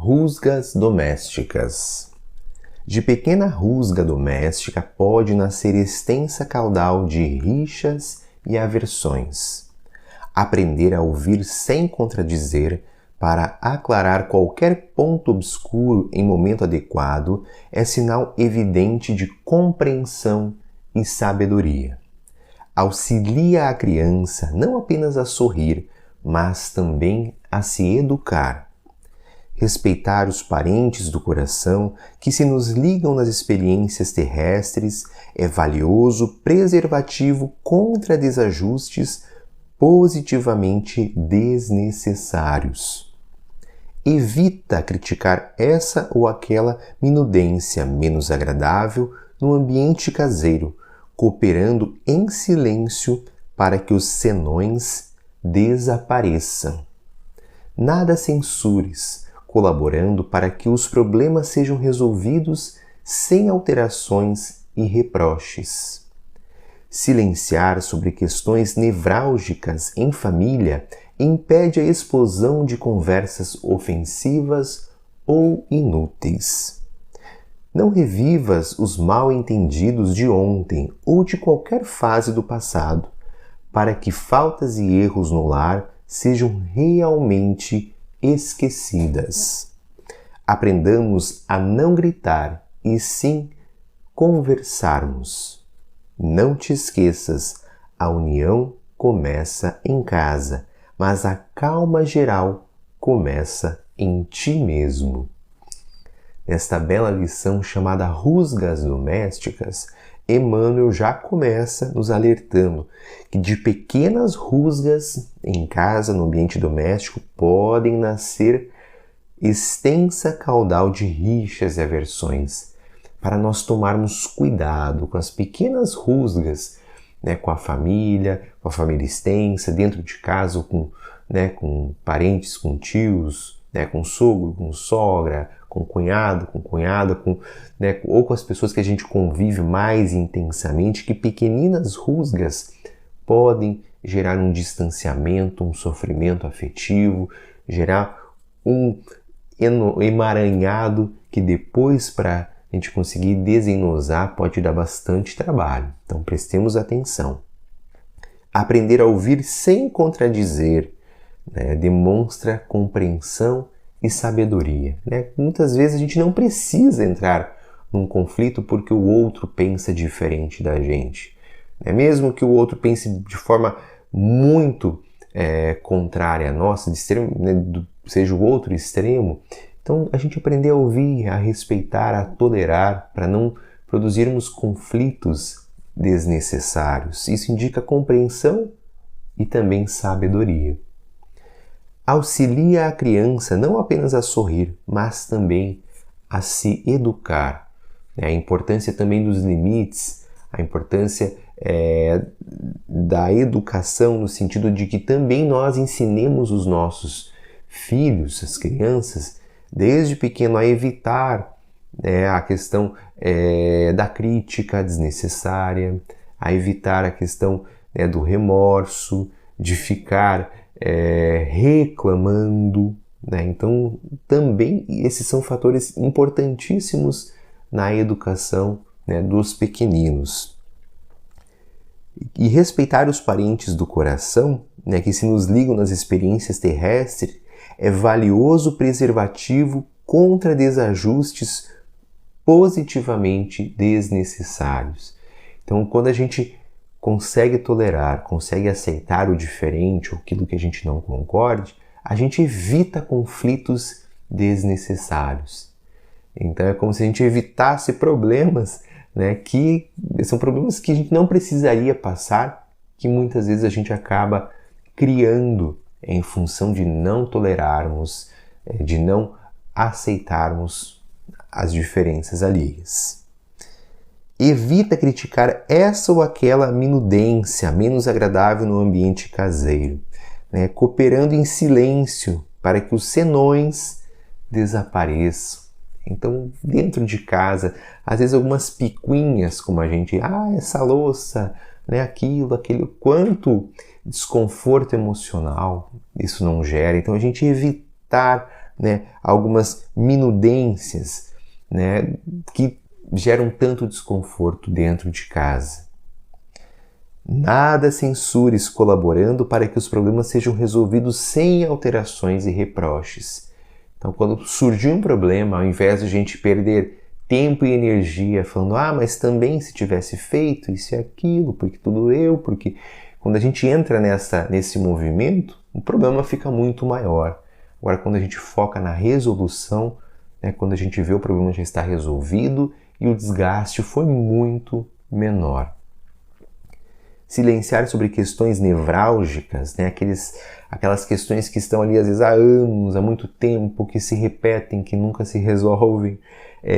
Rusgas domésticas. De pequena rusga doméstica pode nascer extensa caudal de rixas e aversões. Aprender a ouvir sem contradizer, para aclarar qualquer ponto obscuro em momento adequado, é sinal evidente de compreensão e sabedoria. Auxilia a criança não apenas a sorrir, mas também a se educar. Respeitar os parentes do coração que se nos ligam nas experiências terrestres é valioso preservativo contra desajustes positivamente desnecessários. Evita criticar essa ou aquela minudência menos agradável no ambiente caseiro, cooperando em silêncio para que os senões desapareçam. Nada censures, colaborando para que os problemas sejam resolvidos sem alterações e reproches. Silenciar sobre questões nevrálgicas em família impede a explosão de conversas ofensivas ou inúteis. Não revivas os mal-entendidos de ontem ou de qualquer fase do passado, para que faltas e erros no lar sejam realmente esquecidas. Aprendamos a não gritar e sim conversarmos. Não te esqueças, a união começa em casa, mas a calma geral começa em ti mesmo. Nesta bela lição chamada Rusgas Domésticas, Emmanuel já começa nos alertando que de pequenas rusgas em casa, no ambiente doméstico, podem nascer extensa caudal de rixas e aversões. Para nós tomarmos cuidado com as pequenas rusgas, com a família extensa, dentro de casa, com parentes, com tios, com sogro, com sogra, com cunhado, com cunhada, ou com as pessoas que a gente convive mais intensamente, que pequeninas rusgas podem gerar um distanciamento, um sofrimento afetivo, gerar um emaranhado que depois, para a gente conseguir desenosar, pode dar bastante trabalho. Então prestemos atenção. Aprender a ouvir sem contradizer, demonstra compreensão e sabedoria. Muitas vezes a gente não precisa entrar num conflito porque o outro pensa diferente da gente. Mesmo que o outro pense de forma muito contrária à nossa, seja o outro extremo. Então a gente aprender a ouvir, a respeitar, a tolerar, para não produzirmos conflitos desnecessários. Isso indica compreensão e também sabedoria. Auxilia a criança não apenas a sorrir, mas também a se educar. A importância também dos limites, a importância da educação no sentido de que também nós ensinemos os nossos filhos, as crianças, desde pequeno a evitar a questão da crítica desnecessária, a evitar a questão do remorso, de ficar reclamando. Então, também esses são fatores importantíssimos na educação dos pequeninos. E respeitar os parentes do coração, que se nos ligam nas experiências terrestres, é valioso preservativo contra desajustes positivamente desnecessários. Então, quando a gente consegue tolerar, consegue aceitar o diferente, ou aquilo que a gente não concorde, a gente evita conflitos desnecessários. Então, é como se a gente evitasse problemas, que são problemas que a gente não precisaria passar, que muitas vezes a gente acaba criando em função de não tolerarmos, de não aceitarmos as diferenças alheias. Evita criticar essa ou aquela minudência menos agradável no ambiente caseiro, cooperando em silêncio para que os senões desapareçam. Então, dentro de casa, às vezes algumas picuinhas, como a gente, essa louça, aquilo, quanto desconforto emocional isso não gera. Então, a gente evitar né, algumas minudências, né, que geram tanto desconforto dentro de casa. Nada censures colaborando para que os problemas sejam resolvidos sem alterações e reproches. Então, quando surgir um problema, ao invés de a gente perder tempo e energia falando, mas também se tivesse feito isso e aquilo, porque tudo eu, porque quando a gente entra nesse movimento, o problema fica muito maior. Agora, quando a gente foca na resolução, né, quando a gente vê o problema já está resolvido e o desgaste foi muito menor. Silenciar sobre questões nevrálgicas, né, aquelas questões que estão ali às vezes há anos, há muito tempo, que se repetem, que nunca se resolvem.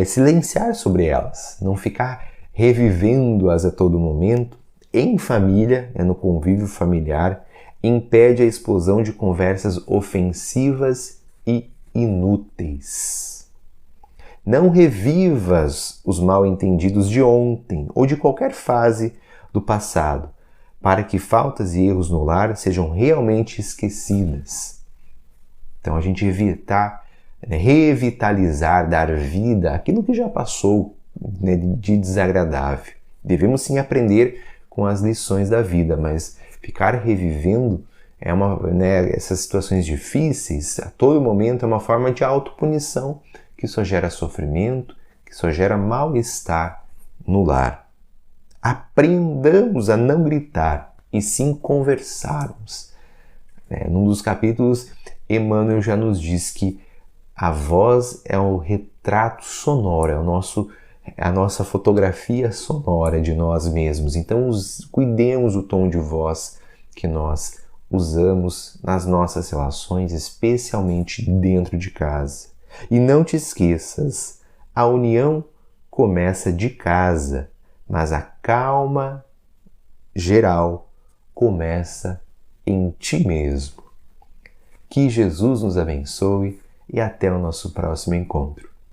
Silenciar sobre elas, não ficar revivendo-as a todo momento, em família, no convívio familiar, impede a explosão de conversas ofensivas e inúteis. Não revivas os mal-entendidos de ontem ou de qualquer fase do passado, para que faltas e erros no lar sejam realmente esquecidas. Então a gente evitar, revitalizar, dar vida àquilo que já passou, né, de desagradável. Devemos sim aprender com as lições da vida, mas ficar revivendo essas situações difíceis a todo momento é uma forma de autopunição que só gera sofrimento, que só gera mal-estar no lar. Aprendamos a não gritar e sim conversarmos. Num dos capítulos, Emmanuel já nos diz que a voz é o retrato sonoro, a nossa fotografia sonora de nós mesmos. Então, cuidemos do tom de voz que nós usamos nas nossas relações, especialmente dentro de casa. E não te esqueças, a união começa de casa, mas a calma geral começa em ti mesmo. Que Jesus nos abençoe e até o nosso próximo encontro.